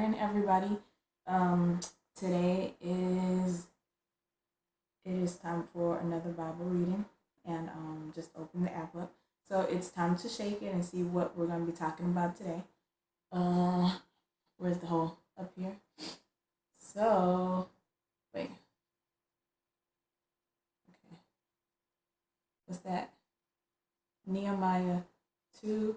morning, everybody. Um, Today it is time for another Bible reading, and just open the app up. So it's time to shake it and see what we're going to be talking about today. Uh, where's the hole up here? So wait, okay, what's that? Nehemiah 2:6.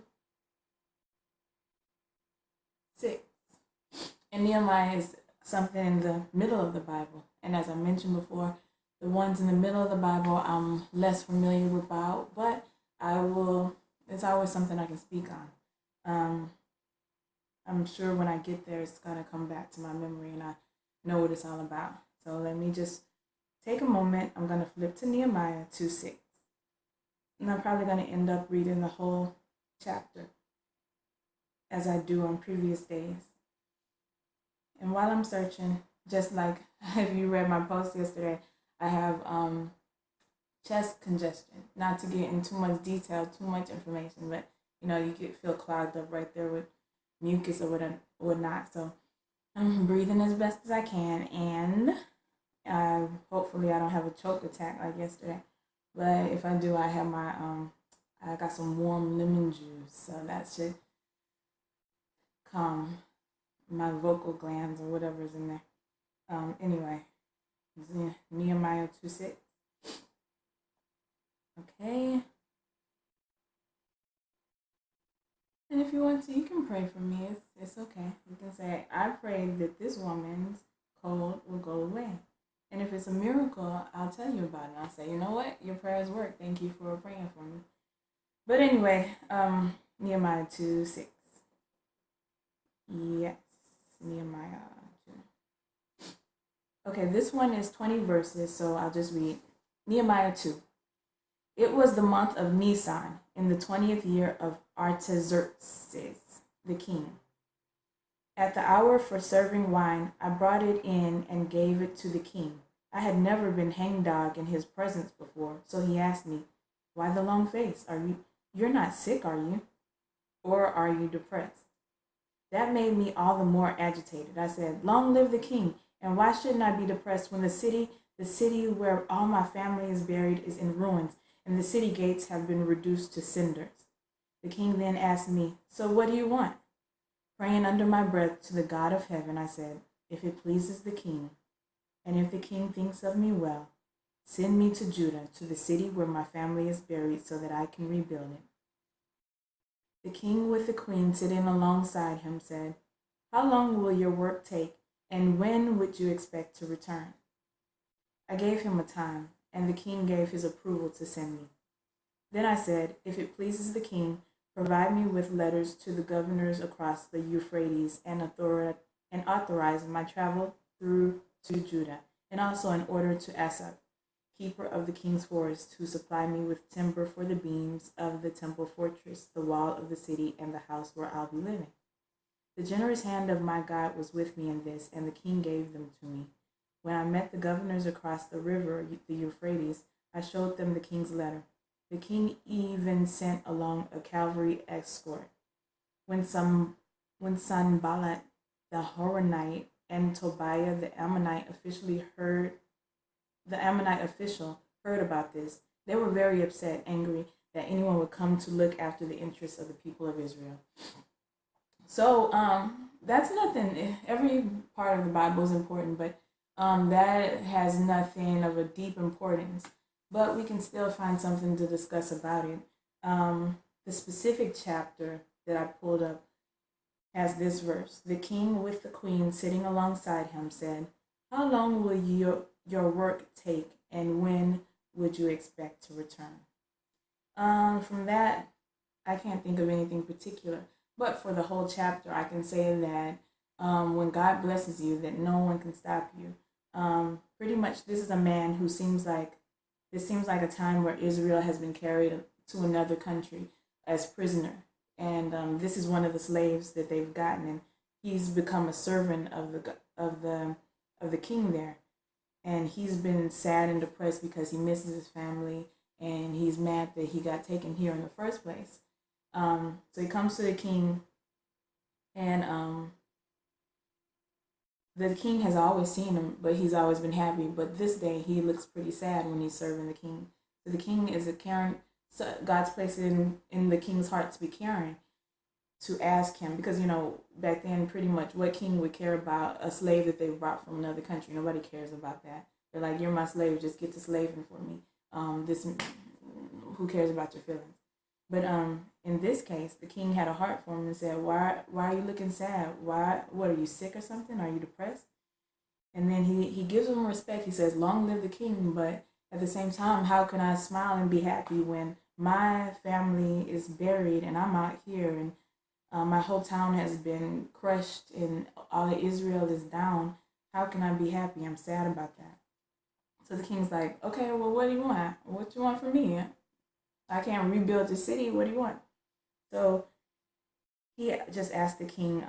And Nehemiah is something in the middle of the Bible. And as I mentioned before, the ones in the middle of the Bible I'm less familiar about, but it's always something I can speak on. I'm sure when I get there, it's going to come back to my memory and I know what it's all about. So let me just take a moment. I'm going to flip to Nehemiah 2:6. And I'm probably going to end up reading the whole chapter as I do on previous days. And while I'm searching, just like if you read my post yesterday, I have chest congestion. Not to get in too much detail, too much information, but you feel clogged up right there with mucus or whatnot. So I'm breathing as best as I can, and hopefully I don't have a choke attack like yesterday. But if I do, I have I got some warm lemon juice, so that should calm my vocal glands or whatever's in there. Anyway, Nehemiah 2:6. Okay. And if you want to, you can pray for me. It's okay. You can say, I pray that this woman's cold will go away. And if it's a miracle, I'll tell you about it. I'll say, you know what? Your prayers work. Thank you for praying for me. But anyway, Nehemiah 2:6. Yes, Nehemiah 2. Okay, this one is 20 verses, so I'll just read. Nehemiah 2. It was the month of Nisan, in the 20th year of Artaxerxes, the king. At the hour for serving wine, I brought it in and gave it to the king. I had never been hangdog in his presence before, so he asked me, why the long face? You're not sick, are you? Or are you depressed? That made me all the more agitated. I said, long live the king, and why shouldn't I be depressed when the city where all my family is buried is in ruins, and the city gates have been reduced to cinders? The king then asked me, so what do you want? Praying under my breath to the God of heaven, I said, if it pleases the king, and if the king thinks of me well, send me to Judah, to the city where my family is buried, so that I can rebuild it. The king, with the queen sitting alongside him, said, how long will your work take, and when would you expect to return? I gave him a time, and the king gave his approval to send me. Then I said, if it pleases the king, provide me with letters to the governors across the Euphrates and authorize my travel through to Judah, and also an order to Asaph, keeper of the king's forest, to supply me with timber for the beams of the temple fortress, the wall of the city, and the house where I'll be living. The generous hand of my God was with me in this, and the king gave them to me. When I met the governors across the river, the Euphrates, I showed them the king's letter. The king even sent along a cavalry escort. When Sanballat the Horonite and Tobiah the Ammonite official heard about this, they were very upset, angry that anyone would come to look after the interests of the people of Israel. So that's nothing. Every part of the Bible is important, but that has nothing of a deep importance. But we can still find something to discuss about it. The specific chapter that I pulled up has this verse. The king, with the queen sitting alongside him, said, how long will your work take, and when would you expect to return? From that, I can't think of anything particular. But for the whole chapter, I can say that when God blesses you, that no one can stop you. Pretty much, this is a man who seems like a time where Israel has been carried to another country as prisoner, and this is one of the slaves that they've gotten, and he's become a servant of the king there, and he's been sad and depressed because he misses his family, and he's mad that he got taken here in the first place. So he comes to the king, and the king has always seen him, but he's always been happy. But this day, he looks pretty sad when he's serving the king. So the king is a caring. So God's placed it in the king's heart to be caring, to ask him, because back then, pretty much what king would care about a slave that they brought from another country? Nobody cares about that. They're like, you're my slave, just get to slaving for me. This Who cares about your feelings? But in this case, the king had a heart for him and said, why are you looking sad? What are you, sick or something? Are you depressed? And then he gives him respect. He says, long live the king. But at the same time, how can I smile and be happy when my family is buried and I'm out here, and my whole town has been crushed and all of Israel is down? How can I be happy? I'm sad about that. So the king's like, okay, well, what do you want? What you want from me? I can't rebuild the city. What do you want? So he just asked the king,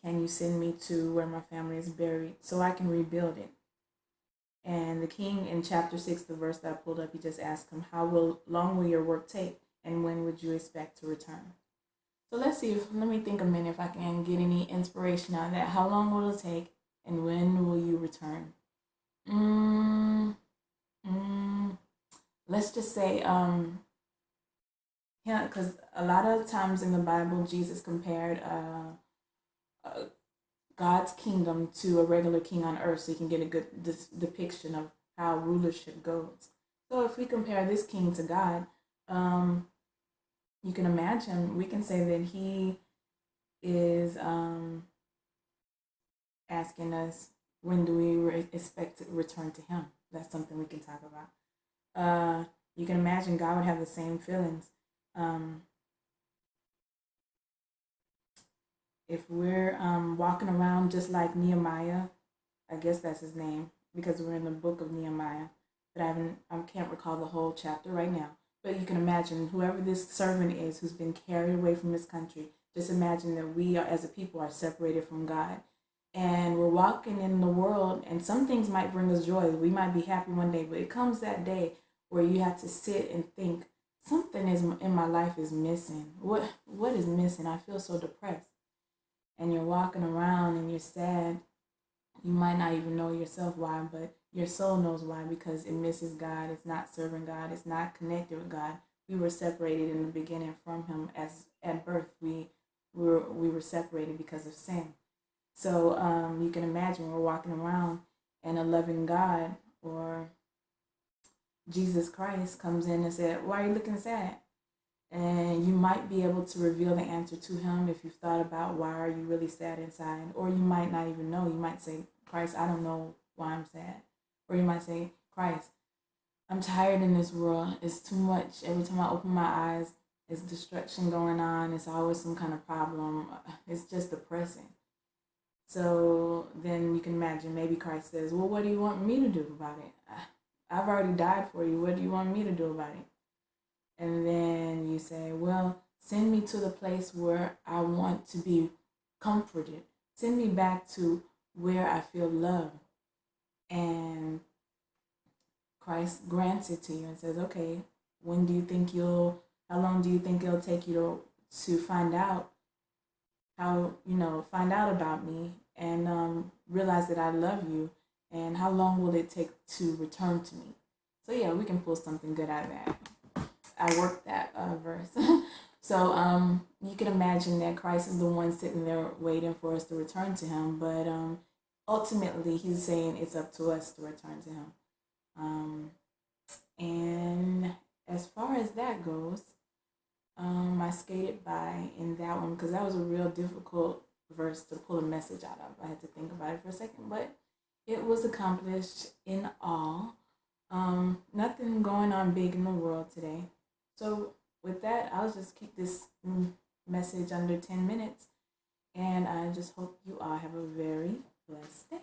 can you send me to where my family is buried so I can rebuild it? And the king, in chapter 6, the verse that I pulled up, he just asked him, long will your work take, and when would you expect to return? So let me think a minute if I can get any inspiration out of that. How long will it take, and when will you return? Let's just say, because a lot of times in the Bible, Jesus compared God's kingdom to a regular king on earth, so you can get a good depiction of how rulership goes. So if we compare this king to God, you can imagine, we can say that he is asking us, when do we expect to return to him? That's something we can talk about. You can imagine God would have the same feelings. If we're walking around just like Nehemiah, I guess that's his name, because we're in the book of Nehemiah, but I can't recall the whole chapter right now. But you can imagine whoever this servant is who's been carried away from his country, just imagine that we are, as a people, are separated from God. And we're walking in the world, and some things might bring us joy. We might be happy one day, but it comes that day where you have to sit and think, something is in my life is missing. What is missing? I feel so depressed. And you're walking around and you're sad. You might not even know yourself why, but your soul knows why, because it misses God. It's not serving God. It's not connected with God. We were separated in the beginning from him. As at birth, we were separated because of sin. So you can imagine we're walking around, and a loving God or Jesus Christ comes in and said, why are you looking sad? And you might be able to reveal the answer to him if you've thought about why are you really sad inside. Or you might not even know. You might say, Christ, I don't know why I'm sad. Or you might say, Christ, I'm tired in this world. It's too much. Every time I open my eyes, there's destruction going on. It's always some kind of problem. It's just depressing. So then you can imagine maybe Christ says, well, what do you want me to do about it? I've already died for you. What do you want me to do about it? And then you say, well, send me to the place where I want to be comforted. Send me back to where I feel loved. And Christ grants it to you and says, okay, how long do you think it'll take you to find out find out about me and realize that I love you? And how long will it take to return to me? So yeah, we can pull something good out of that. I worked that verse. So you can imagine that Christ is the one sitting there waiting for us to return to him. But ultimately, he's saying it's up to us to return to him. And as far as that goes, I skated by in that one because that was a real difficult verse to pull a message out of. I had to think about it for a second, but it was accomplished in all. Nothing going on big in the world today. So with that, I'll just keep this message under 10 minutes. And I just hope you all have a very blessed day.